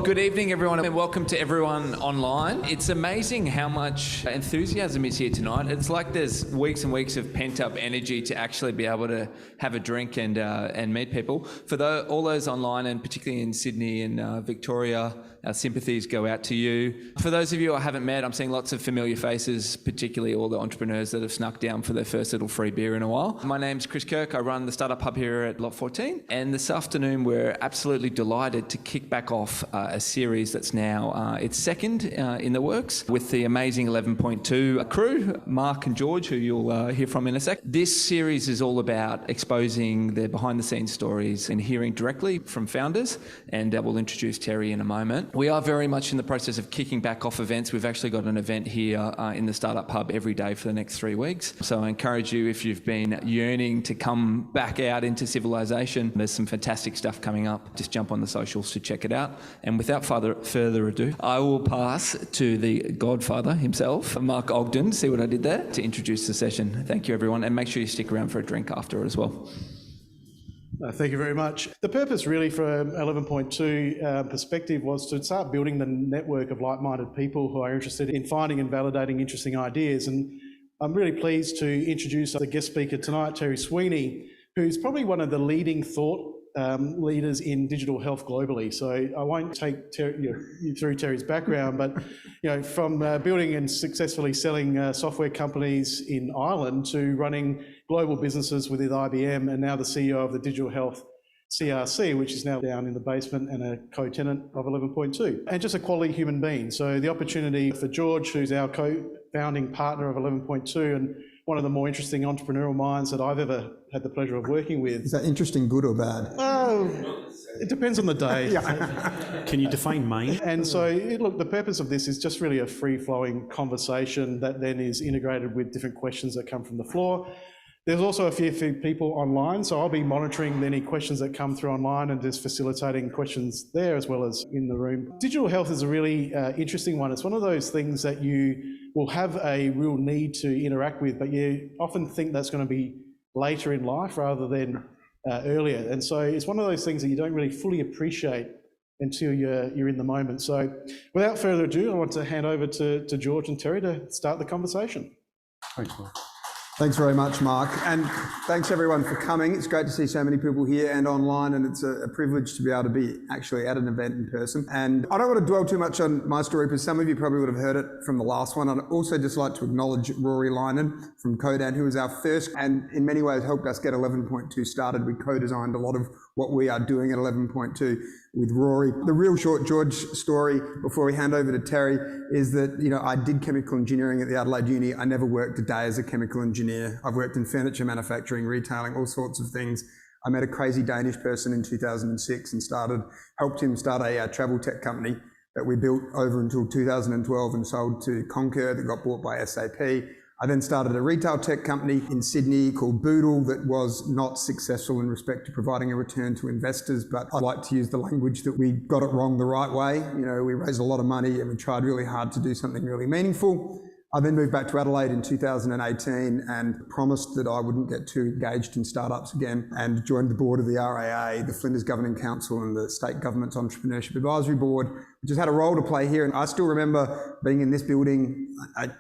Good evening, everyone, and welcome to everyone online. It's amazing how much enthusiasm is here tonight. It's like there's weeks and weeks of pent-up energy to actually be able to have a drink and meet people. For all those online, and particularly in Sydney and Victoria, our sympathies go out to you. For those of you I haven't met, I'm seeing lots of familiar faces, particularly all the entrepreneurs that have snuck down for their first little free beer in a while. My name's Chris Kirk. I run the Startup Hub here at Lot 14. And this afternoon, we're absolutely delighted to kick back off a series that's now its second in the works with the amazing 11.2 crew, Mark and George, who you'll hear from in a sec. This series is all about exposing the behind-the-scenes stories and hearing directly from founders, and we'll introduce Terry in a moment. We are very much in the process of kicking back off events. We've actually got an event here in the Startup Hub every day for the next 3 weeks. So I encourage you, if you've been yearning to come back out into civilization, there's some fantastic stuff coming up. Just jump on the socials to check it out. And without further ado, I will pass to the godfather himself, Mark Ogden. See what I did there? To introduce the session. Thank you, everyone. And make sure you stick around for a drink after as well. Thank you very much. The purpose really for 11.2 perspective was to start building the network of like-minded people who are interested in finding and validating interesting ideas. And I'm really pleased to introduce the guest speaker tonight, Terry Sweeney, who's probably one of the leading thought leaders in digital health globally. So I won't take you through Terry's background, but from building and successfully selling software companies in Ireland to running global businesses with IBM, and now the CEO of the Digital Health CRC, which is now down in the basement and a co-tenant of 11.2, and just a quality human being. So the opportunity for George, who's our co-founding partner of 11.2 and one of the more interesting entrepreneurial minds that I've ever had the pleasure of working with. Is that interesting, good or bad? Oh, it depends on the day. Can you define mine? And so, look, the purpose of this is just really a free-flowing conversation that then is integrated with different questions that come from the floor. There's also a few people online, so I'll be monitoring any questions that come through online and just facilitating questions there as well as in the room. Digital health is a really interesting one. It's one of those things that you will have a real need to interact with, but you often think that's going to be later in life rather than earlier. And so it's one of those things that you don't really fully appreciate until you're in the moment. So without further ado, I want to hand over to George and Terry to start the conversation. Thanks, Mark. Thanks very much, Mark. And thanks everyone for coming. It's great to see so many people here and online, and it's a privilege to be able to be actually at an event in person. And I don't want to dwell too much on my story, because some of you probably would have heard it from the last one. I'd also just like to acknowledge Rory Linen from Codan, who was our first and in many ways helped us get 11.2 started. We co-designed a lot of what we are doing at 11.2 with Rory. The real short George story before we hand over to Terry is that, I did chemical engineering at the Adelaide Uni. I never worked a day as a chemical engineer. I've worked in furniture manufacturing, retailing, all sorts of things. I met a crazy Danish person in 2006 and helped him start a travel tech company that we built over until 2012 and sold to Concur, that got bought by SAP. I then started a retail tech company in Sydney called Boodle that was not successful in respect to providing a return to investors, but I'd like to use the language that we got it wrong the right way. We raised a lot of money and we tried really hard to do something really meaningful. I then moved back to Adelaide in 2018 and promised that I wouldn't get too engaged in startups again, and joined the board of the RAA, the Flinders Governing Council, and the State Government's Entrepreneurship Advisory Board, which has had a role to play here. And I still remember being in this building,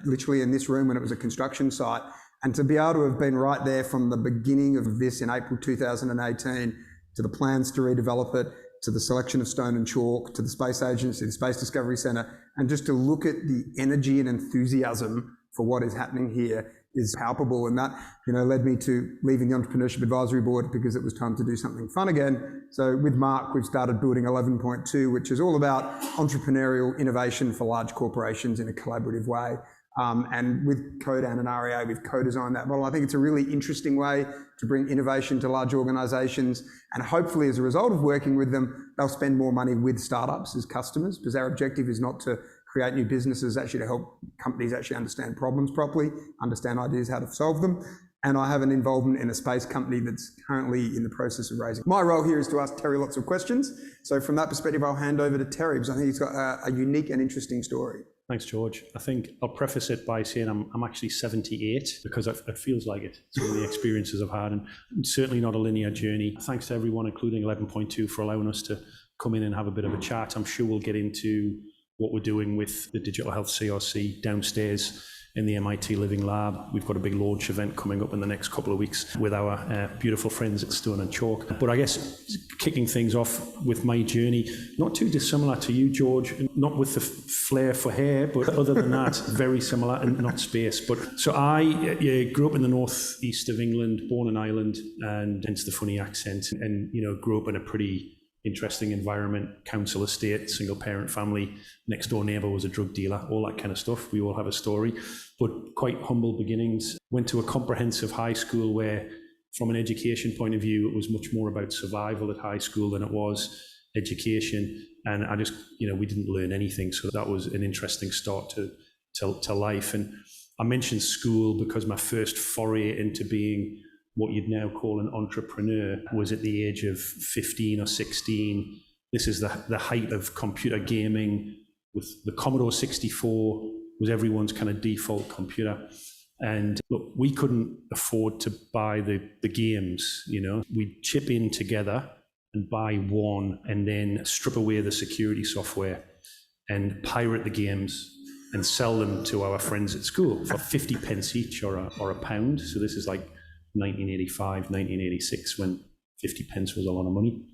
literally in this room when it was a construction site, and to be able to have been right there from the beginning of this in April 2018 to the plans to redevelop it, to the selection of stone and chalk, to the Space Agency, the Space Discovery Centre, and just to look at the energy and enthusiasm for what is happening here is palpable. And that, led me to leaving the Entrepreneurship Advisory Board because it was time to do something fun again. So with Mark, we've started building 11.2, which is all about entrepreneurial innovation for large corporations in a collaborative way. And with Codan and REA, we've co-designed that model. I think it's a really interesting way to bring innovation to large organisations, and hopefully as a result of working with them, they'll spend more money with startups as customers, because our objective is not to create new businesses, actually to help companies actually understand problems properly, understand ideas, how to solve them. And I have an involvement in a space company that's currently in the process of raising. My role here is to ask Terry lots of questions. So from that perspective, I'll hand over to Terry, because I think he's got a unique and interesting story. Thanks, George. I think I'll preface it by saying I'm actually 78, because it feels like it. Some of the experiences I've had, and certainly not a linear journey. Thanks to everyone, including 11.2, for allowing us to come in and have a bit of a chat. I'm sure we'll get into what we're doing with the Digital Health CRC downstairs in the MIT Living Lab. We've got a big launch event coming up in the next couple of weeks with our beautiful friends at Stone and Chalk. But I guess kicking things off with my journey, not too dissimilar to you, George, not with the flair for hair, but other than that, very similar, and not space. But so I grew up in the northeast of England, born in Ireland, and hence the funny accent, and grew up in a pretty interesting environment, council estate, single parent family, next door neighbour was a drug dealer, all that kind of stuff. We all have a story, but quite humble beginnings. Went to a comprehensive high school where, from an education point of view, it was much more about survival at high school than it was education. And I just, we didn't learn anything. So that was an interesting start to life. And I mentioned school because my first foray into being what you'd now call an entrepreneur was at the age of 15 or 16. This is the height of computer gaming, with the Commodore 64 was everyone's kind of default computer. And look, we couldn't afford to buy the games, We'd chip in together and buy one and then strip away the security software and pirate the games and sell them to our friends at school for 50 pence each or a pound. So this is like 1985, 1986, when 50 pence was a lot of money.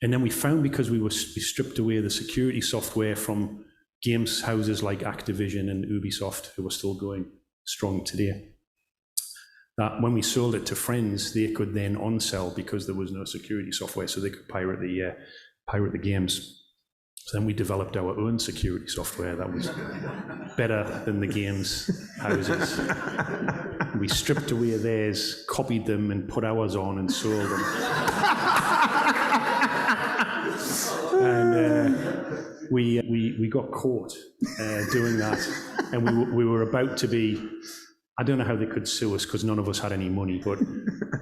And then we found, because we stripped away the security software from games houses like Activision and Ubisoft, who are still going strong today, that when we sold it to friends, they could then on-sell because there was no security software, so they could pirate the games. So then we developed our own security software that was better than the games houses. We stripped away theirs, copied them, and put ours on and sold them. And we got caught doing that, and we were about to be. I don't know how they could sue us because none of us had any money, but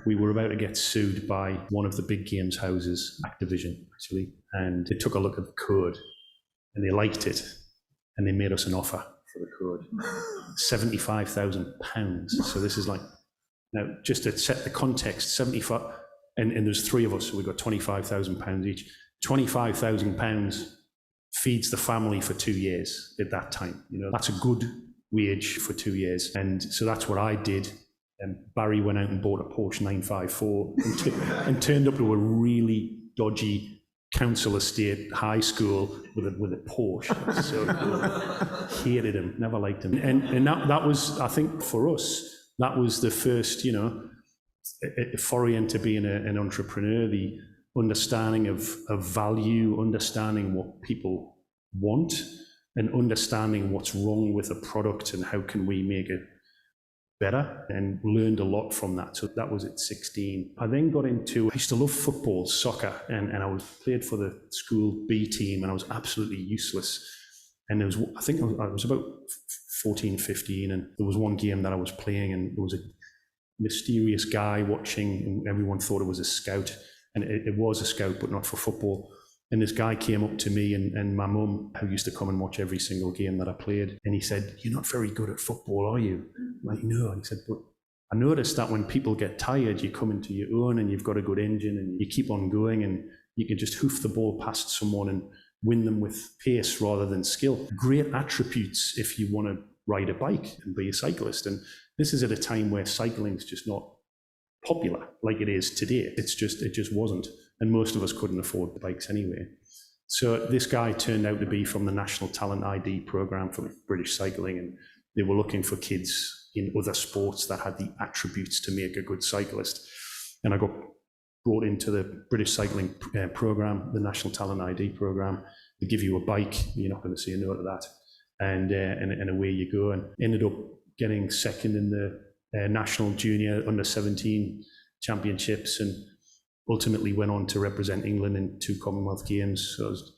we were about to get sued by one of the big games houses, Activision, actually. And they took a look at the code and they liked it, and they made us an offer for the code. £75,000. So this is like, now just to set the context, 75, and there's three of us, so we got £25,000 each. £25,000 feeds the family for 2 years at that time. That's a good wage for 2 years. And so that's what I did. And Barry went out and bought a Porsche 954 and turned up to a really dodgy council estate high school with a Porsche. So hated him, never liked him. And that was, I think for us, that was the first, foray into being an entrepreneur, the understanding of value, understanding what people want, and understanding what's wrong with a product and how can we make it better, and learned a lot from that. So that was at 16. I then got into, I used to love football, soccer, and I played for the school B team, and I was absolutely useless. And I think I was about 14, 15, and there was one game that I was playing, and there was a mysterious guy watching, and everyone thought it was a scout, and it was a scout, but not for football. And this guy came up to me and my mum, who used to come and watch every single game that I played, and he said, "You're not very good at football, are you?" I'm like, "No." And he said, "But I noticed that when people get tired, you come into your own and you've got a good engine and you keep on going and you can just hoof the ball past someone and win them with pace rather than skill." Great attributes if you want to ride a bike and be a cyclist. And this is at a time where cycling's just not popular like it is today. It just wasn't. And most of us couldn't afford the bikes anyway. So this guy turned out to be from the National Talent ID program for British Cycling, and they were looking for kids in other sports that had the attributes to make a good cyclist. And I got brought into the British Cycling program, the National Talent ID program. They give you a bike, you're not going to say no to that. And away you go. And ended up getting second in the National Junior Under-17 Championships, and ultimately went on to represent England in 2 Commonwealth Games. So I was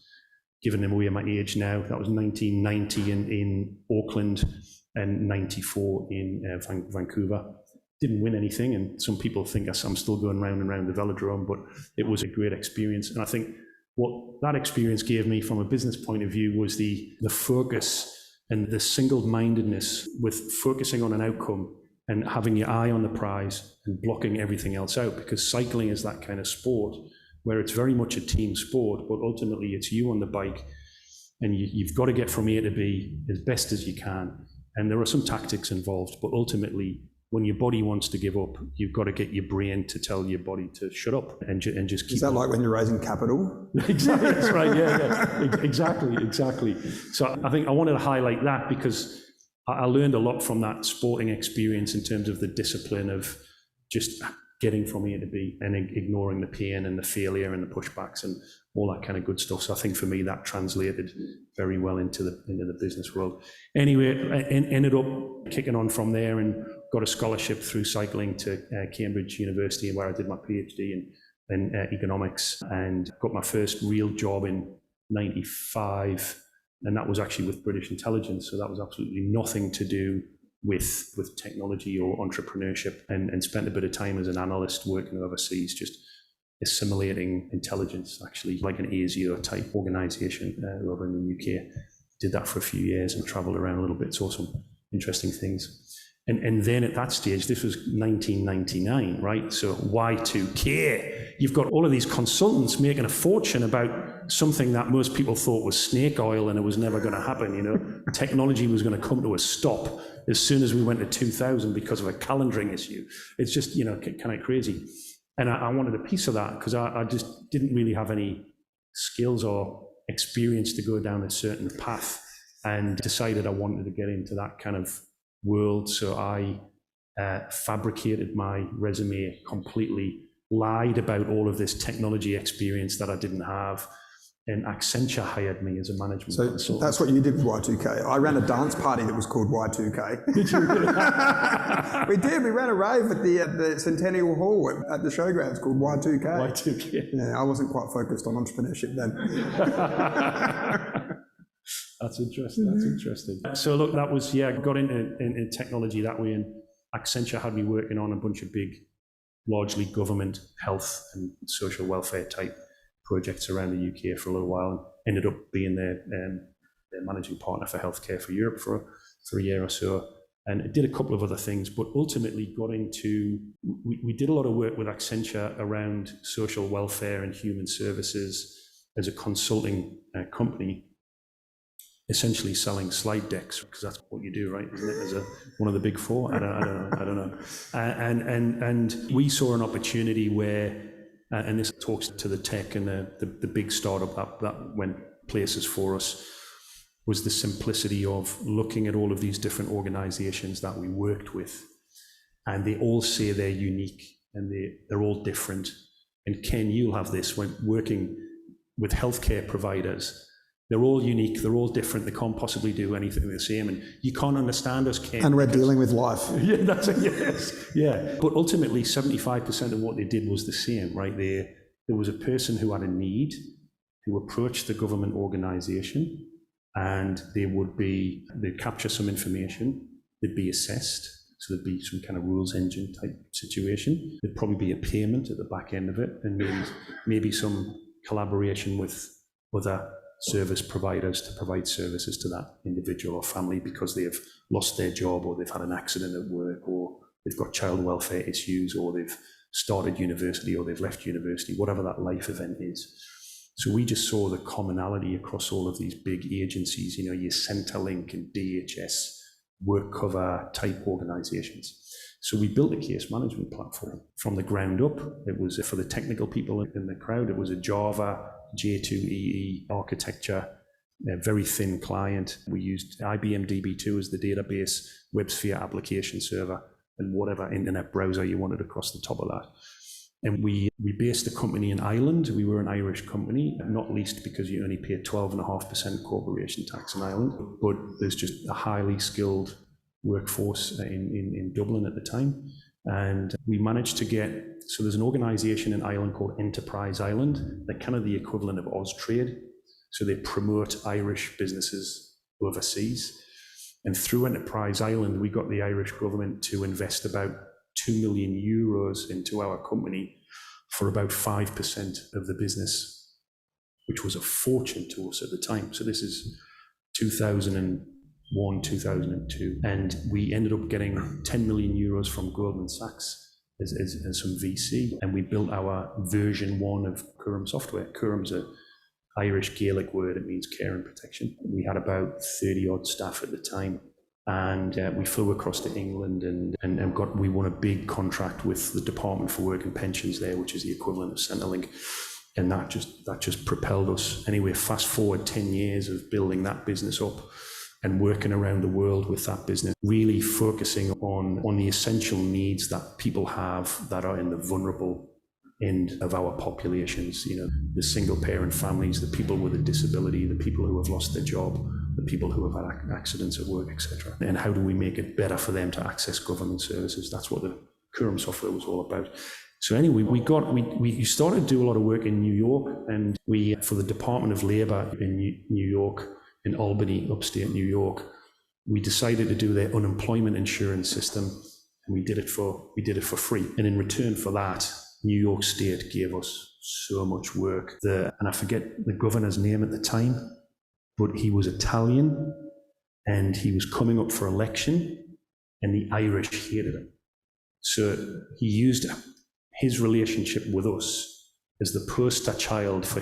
giving them away at my age now. That was 1990 in Auckland and 94 in Vancouver. Didn't win anything, and some people think I'm still going round and round the velodrome, but it was a great experience. And I think what that experience gave me from a business point of view was the focus and the single-mindedness with focusing on an outcome and having your eye on the prize and blocking everything else out, because cycling is that kind of sport where it's very much a team sport, but ultimately it's you on the bike, and you've got to get from A to B as best as you can. And there are some tactics involved, but ultimately, when your body wants to give up, you've got to get your brain to tell your body to shut up and just keep. Is that like when you're raising capital? Exactly, that's right, yeah. Exactly. So I think I wanted to highlight that because I learned a lot from that sporting experience in terms of the discipline of just getting from A to B and ignoring the pain and the failure and the pushbacks and all that kind of good stuff. So I think for me that translated very well into the business world. Anyway, I ended up kicking on from there and got a scholarship through cycling to Cambridge University, where I did my PhD in economics, and got my first real job in '95, and that was actually with British intelligence. So that was absolutely nothing to do with technology or entrepreneurship, and spent a bit of time as an analyst working overseas, just assimilating intelligence, actually, like an ASIO type organisation over in the UK. Did that for a few years and travelled around a little bit, saw some interesting things. And then at that stage, this was 1999, right? So Y2K, you've got all of these consultants making a fortune about something that most people thought was snake oil and it was never going to happen, you know. Technology was going to come to a stop as soon as we went to 2000 because of a calendaring issue. It's just, you know, kind of crazy. And I wanted a piece of that because I just didn't really have any skills or experience to go down a certain path, and decided I wanted to get into that kind of world. So I fabricated my resume completely, lied about all of this technology experience that I didn't have, and Accenture hired me as a management consultant. So that's what you did with Y2K. I ran a dance party that was called Y2K. Did you really? We did. We ran a rave at the Centennial Hall at the showgrounds called Y2K. Y2K. Yeah, I wasn't quite focused on entrepreneurship then. That's interesting. So look, that was, got into technology that way, and Accenture had me working on a bunch of big, largely government, health and social welfare type projects around the UK for a little while, and ended up being their managing partner for healthcare for Europe for a year or so, and did a couple of other things, but ultimately got into, we did a lot of work with Accenture around social welfare and human services as a consulting company, essentially selling slide decks, because that's what you do, right? Isn't it? As one of the big four? I don't know. And we saw an opportunity where, and this talks to the tech and the big startup that went places for us, was the simplicity of looking at all of these different organizations that we worked with, and they all say they're unique and they're all different. And Ken, you'll have this when working with healthcare providers. They're all unique, they're all different, they can't possibly do anything the same, and you can't understand us, Ken. And we're dealing with life. Yeah, that's it, yes. Yeah. But ultimately, 75% of what they did was the same, right? There was a person who had a need, who approached the government organization, and they'd capture some information, they'd be assessed, so there'd be some kind of rules engine type situation. There'd probably be a payment at the back end of it, and maybe some collaboration with other service providers to provide services to that individual or family because they've lost their job, or they've had an accident at work, or they've got child welfare issues, or they've started university, or they've left university, whatever that life event is. So we just saw the commonality across all of these big agencies, you know, your Centrelink and DHS, WorkCover type organizations. So we built a case management platform from the ground up. It was for the technical people in the crowd. It was a Java J2EE architecture, a very thin client. We used IBM DB2 as the database, WebSphere application server, and whatever internet browser you wanted across the top of that. And we based the company in Ireland. We were an Irish company, not least because you only pay 12.5% corporation tax in Ireland, but there's just a highly skilled workforce in Dublin at the time. And we managed to get, so there's an organization in Ireland called Enterprise Ireland. They're kind of the equivalent of Austrade. So they promote Irish businesses overseas. And through Enterprise Ireland, we got the Irish government to invest about 2 million euros into our company for about 5% of the business, which was a fortune to us at the time. So this is 2001, 2002. And we ended up getting 10 million euros from Goldman Sachs as some VC, and we built our version 1 of Curum software. Curum's a Irish Gaelic word. It means care and protection. We had about 30 odd staff at the time, and we flew across to England and we won a big contract with the Department for Work and Pensions there, which is the equivalent of Centrelink. And that just propelled us. Anyway, fast forward 10 years of building that business up and working around the world with that business, really focusing on the essential needs that people have that are in the vulnerable end of our populations. You know, the single parent families, the people with a disability, the people who have lost their job, the people who have had accidents at work, etc. And how do we make it better for them to access government services? That's what the Curum software was all about. So anyway, we started to do a lot of work in New York, and for the Department of Labour in New York, in Albany, upstate New York, we decided to do their unemployment insurance system, and we did it for free. And in return for that, New York State gave us so much work. And I forget the governor's name at the time, but he was Italian, and he was coming up for election, and the Irish hated him. So he used his relationship with us as the poster child for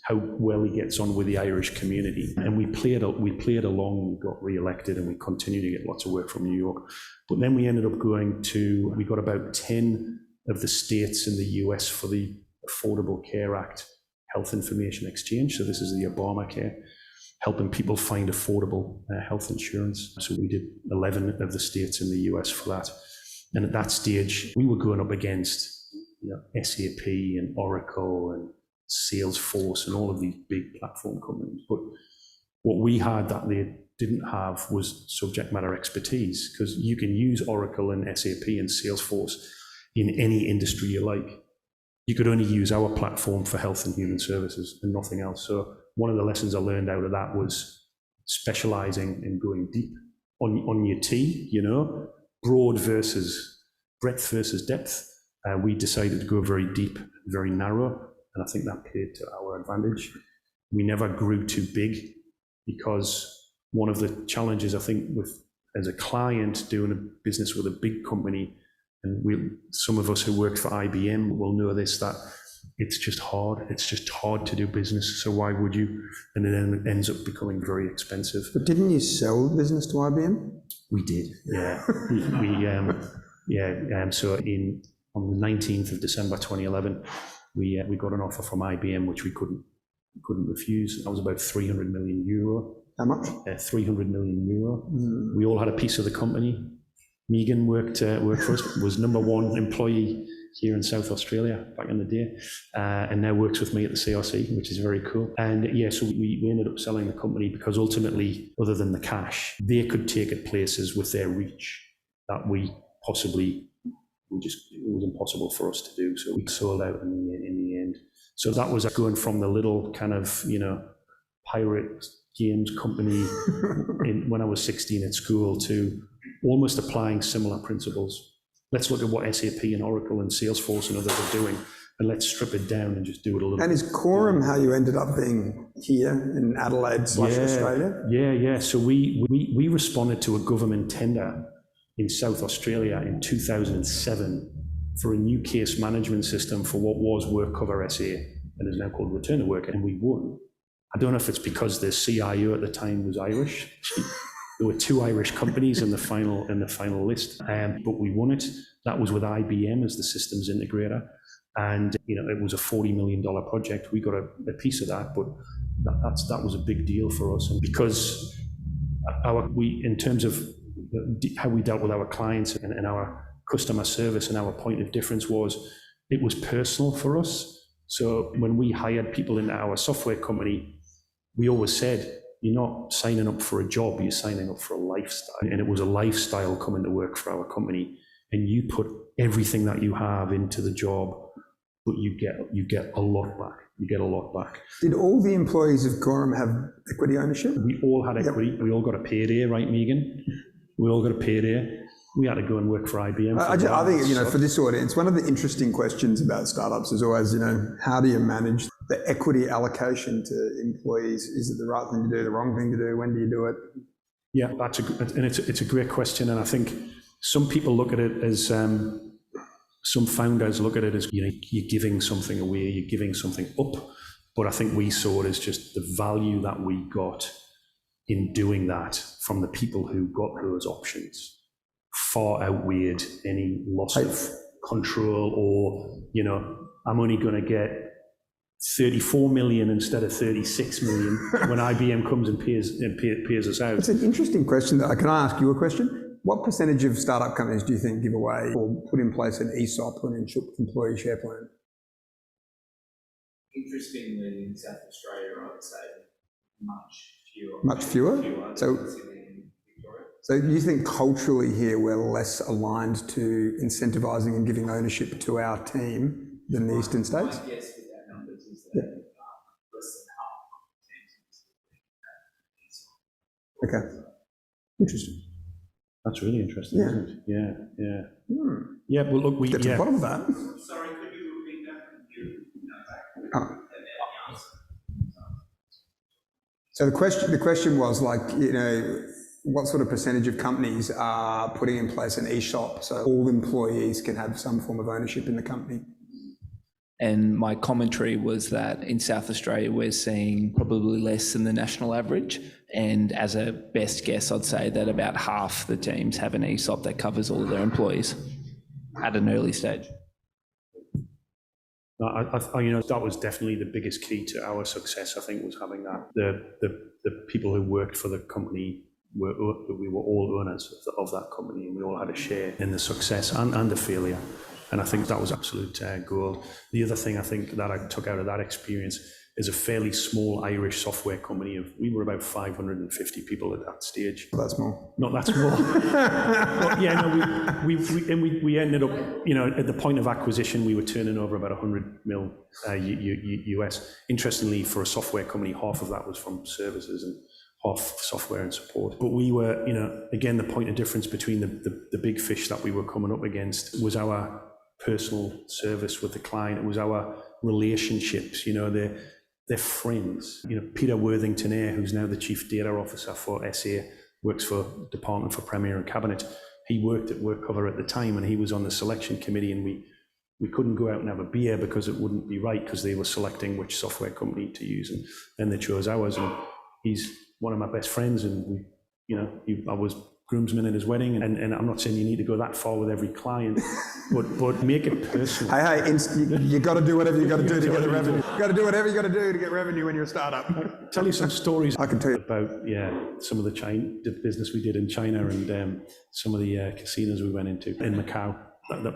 how well he gets on with the Irish community. And we played along, we got re-elected, and we continued to get lots of work from New York. But then we ended up we got about 10 of the states in the US for the Affordable Care Act Health Information Exchange. So this is the Obamacare, helping people find affordable health insurance. So we did 11 of the states in the US for that. And at that stage, we were going up against SAP and Oracle and Salesforce and all of these big platform companies. But what we had that they didn't have was subject matter expertise, because you can use Oracle and SAP and Salesforce in any industry you like. You could only use our platform for health and human services and nothing else. So one of the lessons I learned out of that was specializing and going deep on your T, breadth versus depth. We decided to go very deep, very narrow, and I think that played to our advantage. We never grew too big, because one of the challenges I think as a client doing a business with a big company, and some of us who worked for IBM will know this, that it's just hard. It's just hard to do business. So why would you? And then it ends up becoming very expensive. But didn't you sell the business to IBM? We did, yeah. So on the 19th of December 2011, we got an offer from IBM which we couldn't refuse. That was about 300 million euro. How much? 300 million euro. We all had a piece of the company. Megan worked for us, was number 1 employee here in South Australia back in the day, and now works with me at the CRC, which is very cool. And so we ended up selling the company because ultimately, other than the cash, they could take it places with their reach that it was impossible for us to do. So we sold out in the end. So that was going from the little kind of, pirate games company when I was 16 at school to almost applying similar principles. Let's look at what SAP and Oracle and Salesforce and others are doing, and let's strip it down and just do it a little bit. And is Curum how you ended up being here in Adelaide / Australia? Yeah. So we responded to a government tender in South Australia in 2007 for a new case management system for what was WorkCover SA and is now called Return to Work, and we won. I don't know if it's because the CIO at the time was Irish. There were 2 Irish companies in the final list, but we won it. That was with IBM as the systems integrator, and it was a $40 million project. We got a piece of that, but that was a big deal for us, and because in terms of how we dealt with our clients and our customer service and our point of difference it was personal for us. So when we hired people in our software company, we always said, you're not signing up for a job, you're signing up for a lifestyle. And it was a lifestyle coming to work for our company. And you put everything that you have into the job, but you get a lot back. You get a lot back. Did all the employees of Curum have equity ownership? We all had equity. Yep. We all got a payday, right, Megan? We all got a payday. We had to go and work for IBM. I think, for this audience, one of the interesting questions about startups is always, how do you manage the equity allocation to employees? Is it the right thing to do, the wrong thing to do? When do you do it? Yeah, it's a great question. And I think some people look at it as some founders look at it as, you're giving something away, you're giving something up. But I think we saw it as just the value that we got in doing that from the people who got those options far outweighed any loss of control, or, I'm only going to get 34 million instead of 36 million when IBM comes and pays us out. It's an interesting question. Can I ask you a question? What percentage of startup companies do you think give away or put in place an ESOP, an employee share plan? Interestingly, in South Australia, I would say much fewer. Much fewer? So you think culturally here we're less aligned to incentivising and giving ownership to our team than the eastern states? My guess with that numbers is that less than half of the teams Okay. Interesting. That's really interesting, isn't it? Yeah. Yeah, well, look, Get to the bottom of that. Sorry, could you repeat that? Oh. So the question was what sort of percentage of companies are putting in place an ESOP so all employees can have some form of ownership in the company? And my commentary was that in South Australia, we're seeing probably less than the national average. And as a best guess, I'd say that about half the teams have an ESOP that covers all of their employees at an early stage. That was definitely the biggest key to our success, I think, was having that. The people who worked for the company, we were all owners of that company, and we all had a share in the success and the failure. And I think that was absolute gold. The other thing I think that I took out of that experience is a fairly small Irish software company. We were about 550 people at that stage. Not that small. Not that small. But yeah, no, we ended up, at the point of acquisition, we were turning over about 100 mil US. Interestingly, for a software company, half of that was from services and half software and support. But we were, again, the point of difference between the big fish that we were coming up against was our personal service with the client. It was our relationships, they're friends. Peter Worthington Eyre, who's now the Chief Data Officer for SA, works for Department for Premier and Cabinet. He worked at WorkCover at the time, and he was on the selection committee, and we couldn't go out and have a beer because it wouldn't be right, because they were selecting which software company to use, and then they chose ours. And he's one of my best friends, and I was groomsman at his wedding, and I'm not saying you need to go that far with every client, but make it personal. Hey, you got to do whatever you got to do to get the revenue. You got to do whatever you got to do to get revenue when you're a startup. I'll tell you some stories. I can tell you about some of the business we did in China, and some of the casinos we went into in Macau.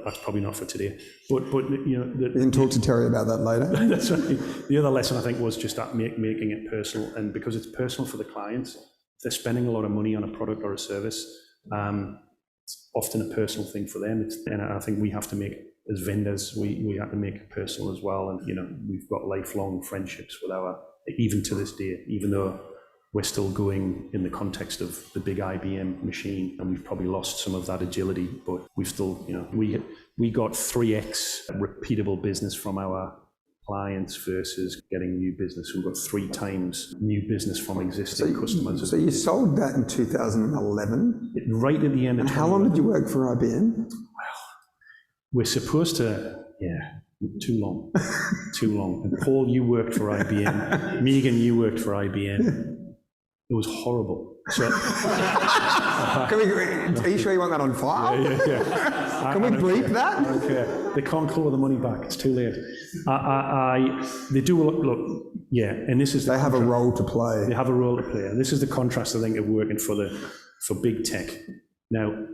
That's probably not for today, but you can talk to Terry about that later. That's right. The other lesson I think was just that making it personal, and because it's personal for the clients, if they're spending a lot of money on a product or a service, it's often a personal thing for them. And I think we have to make, as vendors, we have to make it personal as well. And we've got lifelong friendships with even to this day, even though we're still going in the context of the big IBM machine, and we've probably lost some of that agility, but we've still, we got 3x repeatable business from our clients versus getting new business. We've got 3 times new business from existing customers. So you sold that in 2011? Right at the end of And how long did you work for IBM? Well, we're supposed to, too long. Too long. And Paul, you worked for IBM. Megan, you worked for IBM. It was horrible. So, are you sure you want that on file? Yeah. Can we bleep that? Okay. They can't claw the money back. It's too late. They do look. Yeah, and this is. They have a role to play. They have a role to play, and this is the contrast I think of working for big tech. Now,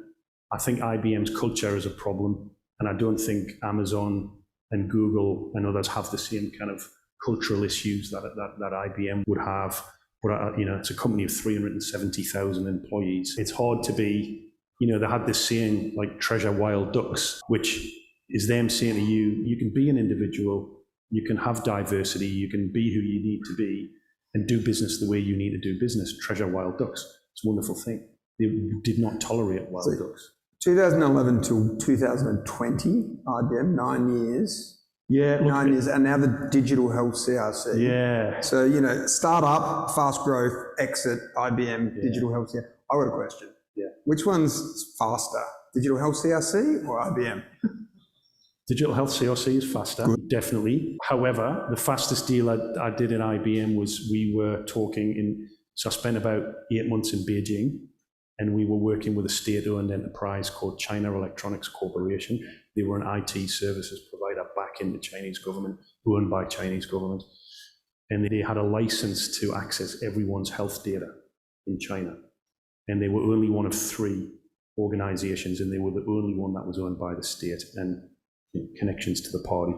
I think IBM's culture is a problem, and I don't think Amazon and Google and others have the same kind of cultural issues that IBM would have. But it's a company of 370,000 employees. It's hard to be, they had this saying like treasure wild ducks, which is them saying to you, you can be an individual, you can have diversity, you can be who you need to be and do business the way you need to do business. Treasure wild ducks. It's a wonderful thing. They did not tolerate wild ducks. 2011 till 2020, IBM, 9 years. Yeah, 9 years, and now the Digital Health CRC. Yeah. So, startup, fast growth, exit, IBM, Digital Health CRC. I got a question. Yeah. Which one's faster, Digital Health CRC or IBM? Digital Health CRC is faster, definitely. However, the fastest deal I did in IBM was we were talking so I spent about 8 months in Beijing, and we were working with a state-owned enterprise called China Electronics Corporation. They were an IT services provider back in the Chinese government, owned by Chinese government. And they had a license to access everyone's health data in China. And they were only one of 3 organizations, and they were the only one that was owned by the state and connections to the party.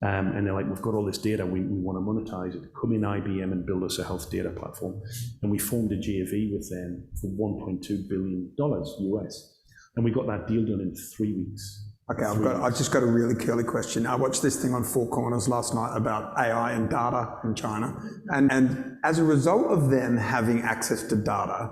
And they're like, we've got all this data, we want to monetize it. Come in IBM and build us a health data platform. And we formed a JV with them for $1.2 billion US. And we got that deal done in 3 weeks. Okay, I've just got a really curly question. I watched this thing on Four Corners last night about AI and data in China. And as a result of them having access to data,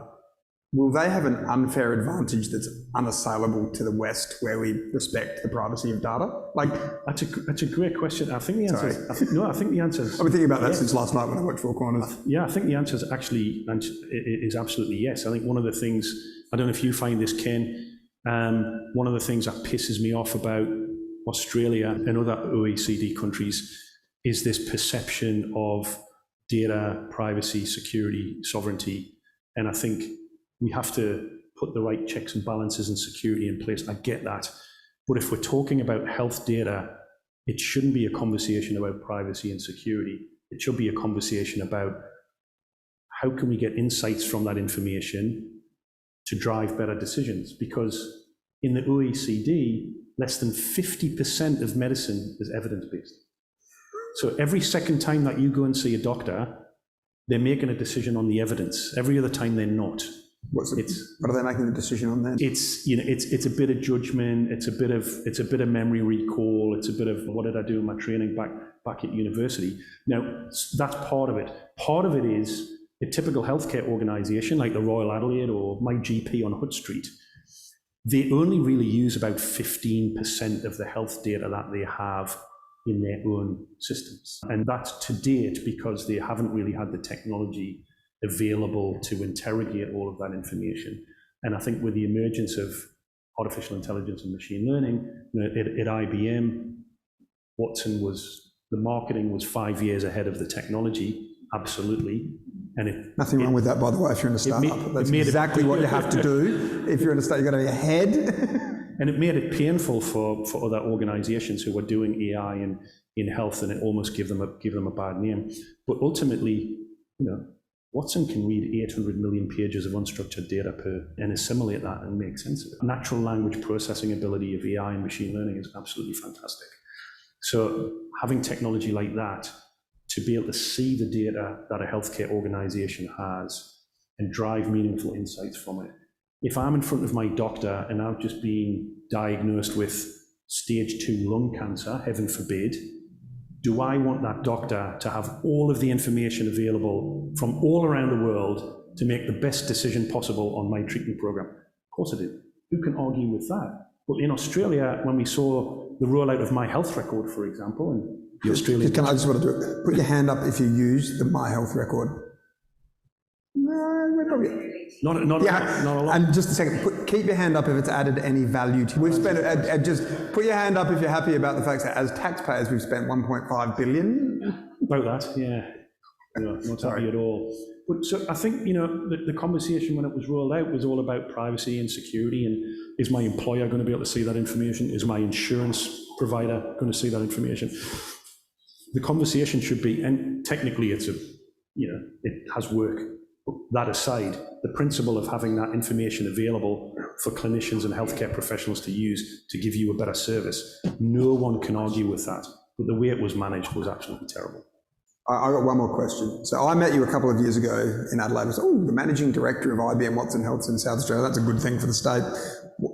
will they have an unfair advantage that's unassailable to the West, where we respect the privacy of data? Like, that's a great question. I think the answer is, I think the answer is, I've been thinking about that since last night when I watched Four Corners. Yeah, I think the answer is actually is absolutely yes. I think one of the things, I don't know if you find this, Ken, one of the things that pisses me off about Australia and other OECD countries is this perception of data, privacy, security, sovereignty. And I think we have to put the right checks and balances and security in place. I get that. But if we're talking about health data, it shouldn't be a conversation about privacy and security. It should be a conversation about how can we get insights from that information to drive better decisions. Because in the OECD, less than 50% of medicine is evidence-based. So every second time that you go and see a doctor, they're making a decision on the evidence. Every other time they're not. What are they making the decision on then? It's a bit of judgment. It's a bit of memory recall. It's a bit of what did I do in my training back at university. Now that's part of it. Part of it is a typical healthcare organisation like the Royal Adelaide or my GP on Hutt Street. They only really use about 15% of the health data that they have in their own systems, and that's to date because they haven't really had the technology available to interrogate all of that information. And I think with the emergence of artificial intelligence and machine learning, at IBM, the marketing was 5 years ahead of the technology, absolutely. And nothing wrong with that, by the way, if you're in a startup. That's exactly what you have to do. If you're in a startup, you've got to be ahead. And it made it painful for other organizations who were doing AI in health, and it almost gave them a bad name. But ultimately, Watson can read 800 million pages of unstructured data and assimilate that and make sense of it. Natural language processing ability of AI and machine learning is absolutely fantastic. So having technology like that to be able to see the data that a healthcare organization has and drive meaningful insights from it. If I'm in front of my doctor and I've just been diagnosed with stage 2 lung cancer, heaven forbid, do I want that doctor to have all of the information available from all around the world to make the best decision possible on my treatment program? Of course I do. Who can argue with that? But in Australia, when we saw the rollout of My Health Record, for example, and the Australian... I just want to do it. Put your hand up if you use the My Health Record. No, we're probably... Not a lot. And just a second, keep your hand up if it's added any value to you. We've spent, just put your hand up if you're happy about the fact that as taxpayers we've spent 1.5 billion. About that, yeah. Not happy at all. But so I think, the conversation when it was rolled out was all about privacy and security, and is my employer going to be able to see that information? Is my insurance provider going to see that information? The conversation should be, and technically it has work. That aside, the principle of having that information available for clinicians and healthcare professionals to use to give you a better service, no one can argue with that. But the way it was managed was absolutely terrible. I got one more question. So I met you a couple of years ago in Adelaide. I was, the managing director of IBM Watson Health in South Australia. That's a good thing for the state.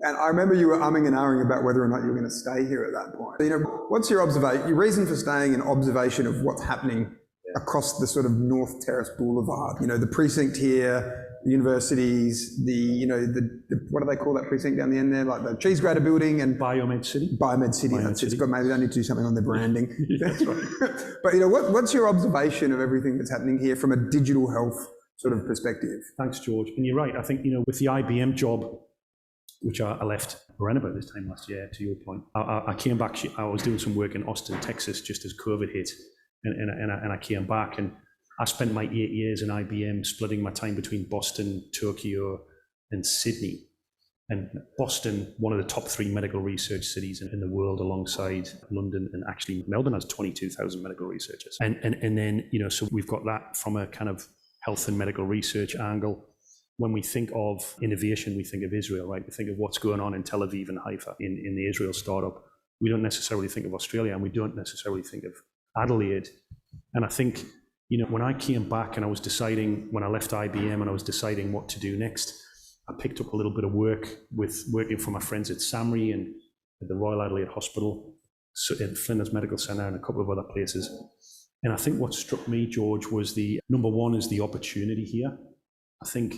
And I remember you were umming and ahhing about whether or not you were going to stay here at that point. What's your reason for staying, and observation of what's happening across the sort of North Terrace Boulevard? The precinct here, the universities, what do they call that precinct down the end there? Like the cheese grater building and... Biomed City. Biomed City, that's it. Maybe they need to do something on their branding. That's right. But what's your observation of everything that's happening here from a digital health sort of perspective? Thanks, George. And you're right. I think, with the IBM job, which I left around about this time last year, to your point. I came back, I was doing some work in Austin, Texas, just as COVID hit, and I came back, and I spent my 8 years in IBM splitting my time between Boston, Tokyo, and Sydney. And Boston, one of the top 3 medical research cities in the world, alongside London, and actually Melbourne has 22,000 medical researchers. And then, so we've got that from a kind of health and medical research angle. When we think of innovation, we think of Israel, right? We think of what's going on in Tel Aviv and Haifa in the Israel startup. We don't necessarily think of Australia, and we don't necessarily think of Adelaide. And I think, when I came back and I was deciding, when I left IBM and I was deciding what to do next, I picked up a little bit of work working for my friends at SAMRI and at the Royal Adelaide Hospital, at Flinders Medical Centre, and a couple of other places. And I think what struck me, George, was number one is the opportunity here. I think,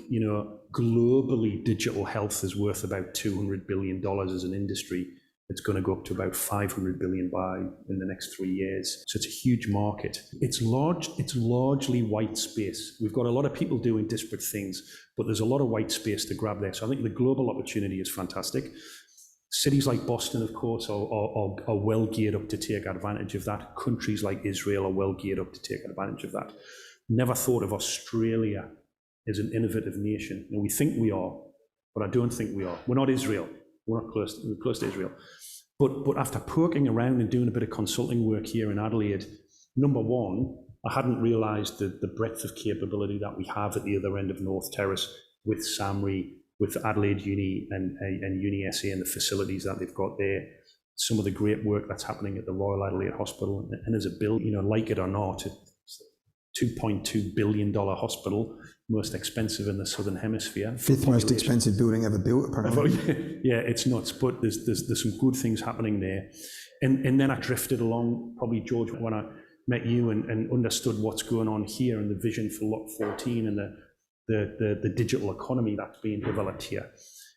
globally, digital health is worth about $200 billion as an industry. It's going to go up to about $500 billion in the next 3 years. So it's a huge market. It's largely white space. We've got a lot of people doing disparate things, but there's a lot of white space to grab there. So I think the global opportunity is fantastic. Cities like Boston, of course, are well geared up to take advantage of that. Countries like Israel are well geared up to take advantage of that. Never thought of Australia as an innovative nation. And we think we are, but I don't think we are. We're not Israel. We're not close to Israel. But after poking around and doing a bit of consulting work here in Adelaide, number one, I hadn't realised the breadth of capability that we have at the other end of North Terrace with SAMRI, with Adelaide Uni and Uni SA and the facilities that they've got there. Some of the great work that's happening at the Royal Adelaide Hospital. And as a bill, like it or not, it's a $2.2 billion hospital, most expensive in the Southern Hemisphere. 5th most expensive building ever built, apparently. Yeah, it's nuts, but there's some good things happening there. And then I drifted along, probably, George, when I met you and understood what's going on here and the vision for Lot 14 and the digital economy that's being developed here.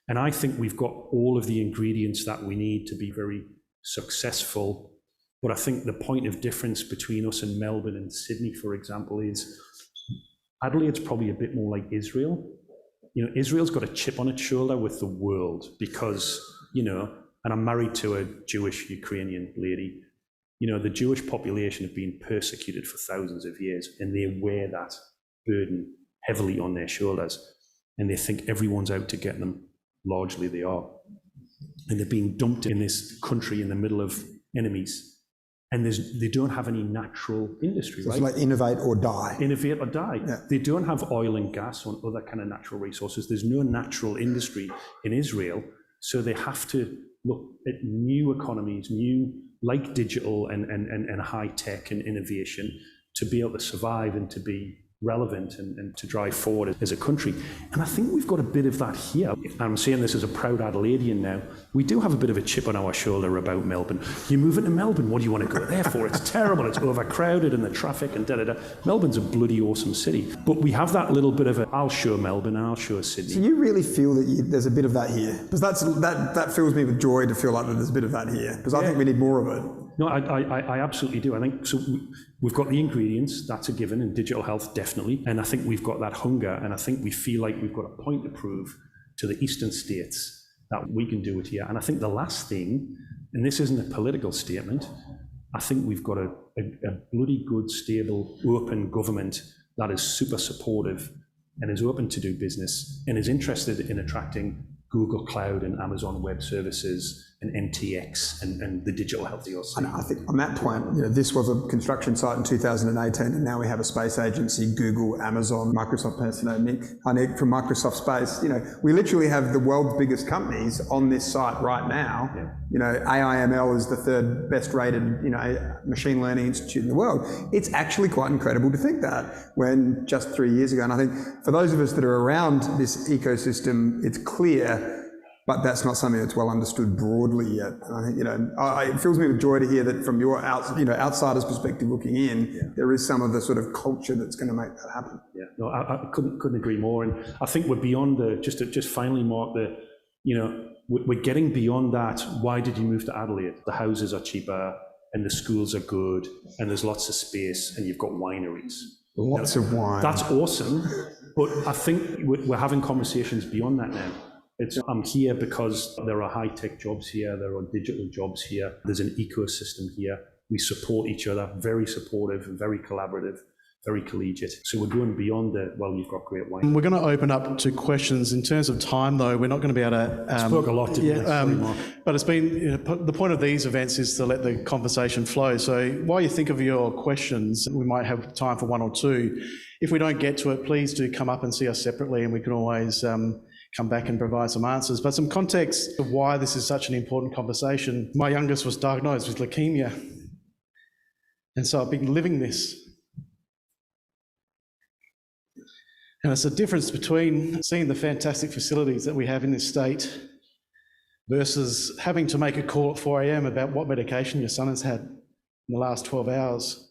And I think we've got all of the ingredients that we need to be very successful. But I think the point of difference between us and Melbourne and Sydney, for example, is Adelaide's probably a bit more like Israel. Israel's got a chip on its shoulder with the world because, and I'm married to a Jewish Ukrainian lady. The Jewish population have been persecuted for thousands of years, and they wear that burden heavily on their shoulders. And they think everyone's out to get them. Largely they are. And they're being dumped in this country in the middle of enemies. And they don't have any natural industry, so right? It's like innovate or die. Innovate or die. Yeah. They don't have oil and gas or other kind of natural resources. There's no natural industry in Israel. So they have to look at new economies, like digital and high tech and innovation, to be able to survive and to be relevant and to drive forward as a country. And I think we've got a bit of that here. I'm saying this as a proud Adelaidean now. We do have a bit of a chip on our shoulder about Melbourne. You move into Melbourne, what do you want to go there for? It's terrible, it's overcrowded and the traffic and da-da-da. Melbourne's a bloody awesome city. But we have that little bit of I'll show Melbourne and I'll show Sydney. So you really feel that there's a bit of that here? Because that fills me with joy to feel like that there's a bit of that here. Because I think we need more of it. No, I absolutely do. I think so. We've got the ingredients, that's a given, in digital health, definitely. And I think we've got that hunger, and I think we feel like we've got a point to prove to the eastern states that we can do it here. And I think the last thing, and this isn't a political statement, I think we've got a bloody good, stable, open government that is super supportive and is open to do business and is interested in attracting Google Cloud and Amazon Web Services and NTX and the Digital Health CRC. And I think on that point, this was a construction site in 2018, and now we have a space agency, Google, Amazon, Microsoft person, Nick from Microsoft Space. We literally have the world's biggest companies on this site right now. Yeah. AIML is the 3rd best rated, machine learning institute in the world. It's actually quite incredible to think that when just 3 years ago, and I think for those of us that are around this ecosystem, it's clear. But that's not something that's well understood broadly yet. And I think, it fills me with joy to hear that from your outsider's perspective looking in, there is some of the sort of culture that's going to make that happen. Yeah, no, I couldn't agree more. And I think we're beyond just finally, Mark, we're getting beyond that. Why did you move to Adelaide? The houses are cheaper and the schools are good and there's lots of space and you've got wineries. Lots of wine. That's awesome. But I think we're having conversations beyond that now. I'm here because there are high-tech jobs here, there are digital jobs here, there's an ecosystem here. We support each other, very supportive, very collaborative, very collegiate. So we're going beyond the, well, you've got great wine. We're going to open up to questions. In terms of time, though, we're not going to be able to... Spoke a lot, didn't I? But it's been, the point of these events is to let the conversation flow. So while you think of your questions, we might have time for one or two. If we don't get to it, please do come up and see us separately, and we can always come back and provide some answers. But some context of why this is such an important conversation. My youngest was diagnosed with leukemia. And so I've been living this. And it's the difference between seeing the fantastic facilities that we have in this state versus having to make a call at 4 a.m. about what medication your son has had in the last 12 hours.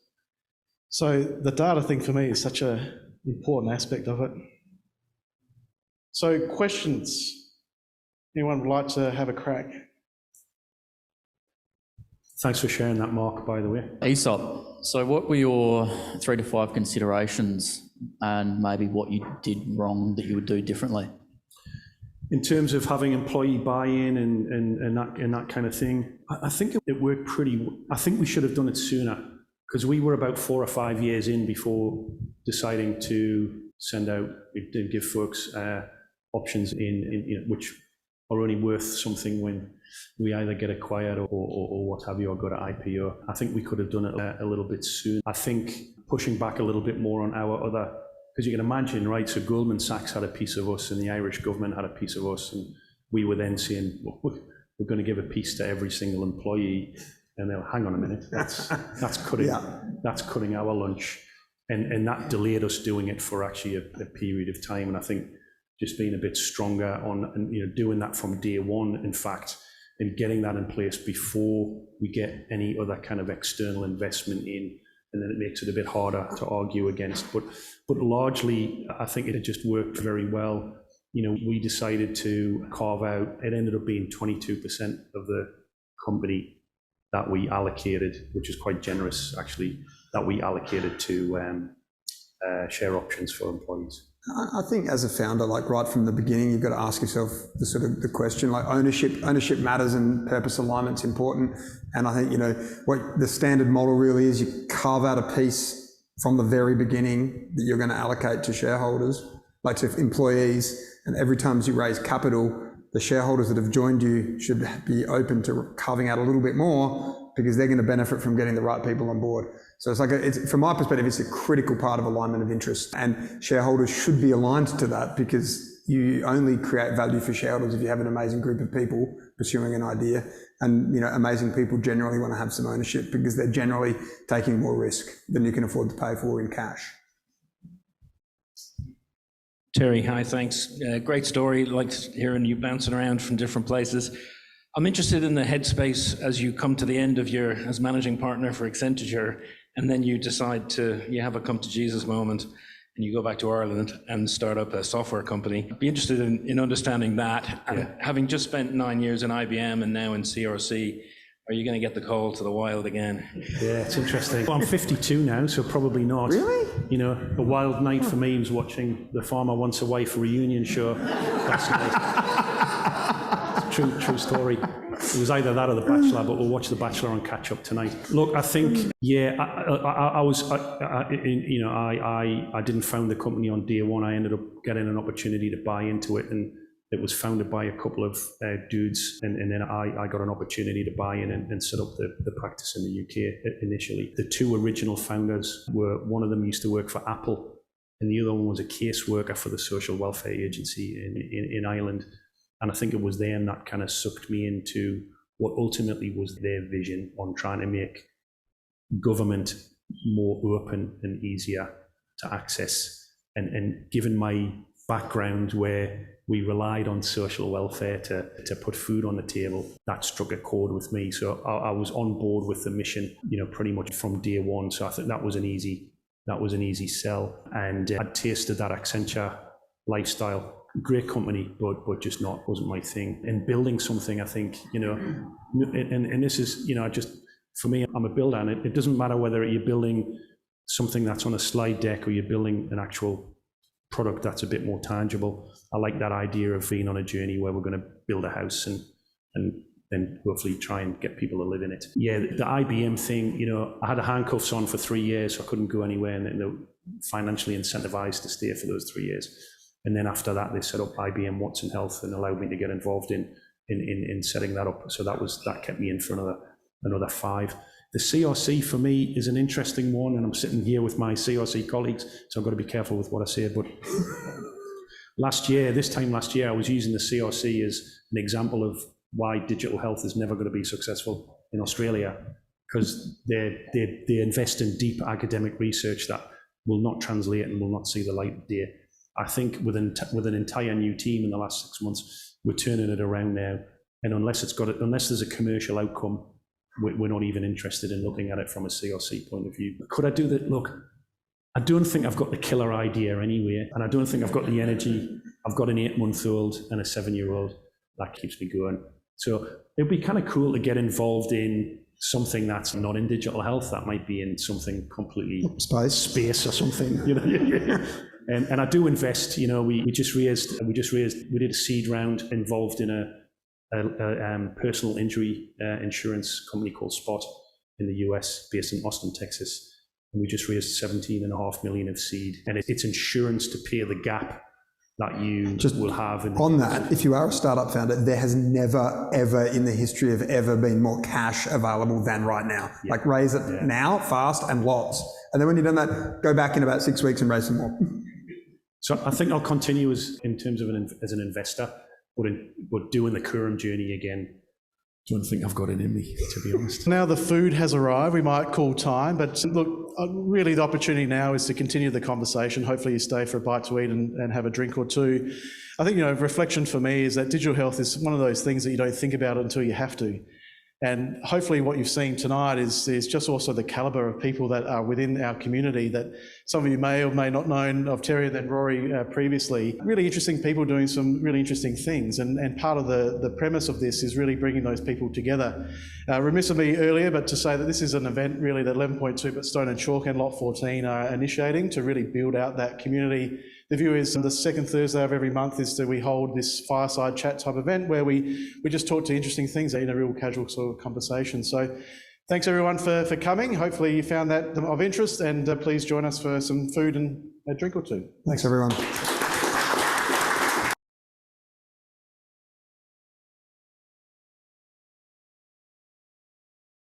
So the data thing for me is such an important aspect of it. So questions? Anyone would like to have a crack? Thanks for sharing that, Mark, by the way. ESOP, so what were your 3 to 5 considerations and maybe what you did wrong that you would do differently? In terms of having employee buy-in and that kind of thing, I think it worked I think we should have done it sooner, because we were about 4 or 5 years in before deciding to send out, give folks options which are only worth something when we either get acquired or what have you, or go to IPO. I think we could have done it a little bit sooner. I think pushing back a little bit more on our other, because you can imagine, right, so Goldman Sachs had a piece of us and the Irish government had a piece of us, and we were then saying, well, we're going to give a piece to every single employee, and they'll, hang on a minute, that's cutting our lunch. And that delayed us doing it for actually a period of time. And I think just being a bit stronger on, and doing that from day one, in fact, and getting that in place before we get any other kind of external investment in, and then it makes it a bit harder to argue against. But largely, I think it just worked very well. We decided to carve out, it ended up being 22% of the company that we allocated, which is quite generous actually, that we allocated to share options for employees. I think as a founder, like right from the beginning, you've got to ask yourself the question, like ownership matters and purpose alignment's important. And I think, what the standard model really is, you carve out a piece from the very beginning that you're going to allocate to shareholders, like to employees. And every time you raise capital, the shareholders that have joined you should be open to carving out a little bit more, because they're going to benefit from getting the right people on board. So it's like, from my perspective, it's a critical part of alignment of interest, and shareholders should be aligned to that, because you only create value for shareholders if you have an amazing group of people pursuing an idea. And amazing people generally want to have some ownership, because they're generally taking more risk than you can afford to pay for in cash. Terry, hi, thanks. Great story. Like hearing you bouncing around from different places. I'm interested in the headspace as you come to the end of as managing partner for Accenture, and then you decide you have a come to Jesus moment, and you go back to Ireland and start up a software company. I'd be interested in understanding that. And having just spent 9 years in IBM and now in CRC, are you going to get the call to the wild again? Yeah, it's interesting. Well, I'm 52 now, so probably not. Really? A wild night for me was watching the Farmer Wants a Wife reunion show last night. True story. It was either that or The Bachelor, but we'll watch The Bachelor and catch up tonight. Look, I think, I didn't found the company on day one. I ended up getting an opportunity to buy into it, and it was founded by a couple of dudes, and then I got an opportunity to buy in and set up the practice in the UK initially. The two original founders one of them used to work for Apple, and the other one was a caseworker for the social welfare agency in Ireland. And I think it was them that kind of sucked me into what ultimately was their vision on trying to make government more open and easier to access. And given my background where we relied on social welfare to put food on the table, that struck a chord with me. So I was on board with the mission, pretty much from day one. So I think that was an easy sell. And I'd tasted that Accenture lifestyle. Great company, but just wasn't my thing. And building something, I think, and this is, for me, I'm a builder, and it doesn't matter whether you're building something that's on a slide deck or you're building an actual product that's a bit more tangible. I like that idea of being on a journey where we're going to build a house and then hopefully try and get people to live in it. Yeah, the IBM thing, I had the handcuffs on for 3 years, so I couldn't go anywhere, and they were financially incentivized to stay for those 3 years. And then after that, they set up IBM Watson Health and allowed me to get involved in setting that up. So that kept me in for another 5. The CRC for me is an interesting one, and I'm sitting here with my CRC colleagues, so I've got to be careful with what I say. But this time last year, I was using the CRC as an example of why digital health is never going to be successful in Australia, because they invest in deep academic research that will not translate and will not see the light of day. I think with an entire new team in the last 6 months, we're turning it around now, and unless there's a commercial outcome, we're not even interested in looking at it from a CRC point of view. Could I do that? Look, I don't think I've got the killer idea anyway, and I don't think I've got the energy. I've got an 8-month-old and a 7-year-old. That keeps me going. So it'd be kind of cool to get involved in something that's not in digital health. That might be in something completely space or something. And I do invest. We did a seed round involved in a personal injury insurance company called Spot in the US, based in Austin, Texas. And we just raised $17.5 million of seed, and it's insurance to pay the gap that you will have. On that, if you are a startup founder, there has never, ever in the history of ever been more cash available than right now. Yeah. Like raise it now, fast, and lots. And then when you've done that, go back in about 6 weeks and raise some more. So I think I'll continue as an investor, but doing the Currum journey again. I don't think I've got it in me, to be honest. Now the food has arrived, we might call time, but look, really the opportunity now is to continue the conversation. Hopefully you stay for a bite to eat and have a drink or two. I think, reflection for me is that digital health is one of those things that you don't think about until you have to. And hopefully what you've seen tonight is just also the calibre of people that are within our community that some of you may or may not known of Terry and then Rory previously. Really interesting people doing some really interesting things. And part of the premise of this is really bringing those people together. Remiss of me earlier, but to say that this is an event really that 11.2 but Stone and Chalk and Lot 14 are initiating to really build out that community. The view is the second Thursday of every month is that we hold this fireside chat type event where we just talk to interesting things in a real casual sort of conversation. So thanks everyone for coming. Hopefully you found that of interest, and please join us for some food and a drink or two. Thanks everyone.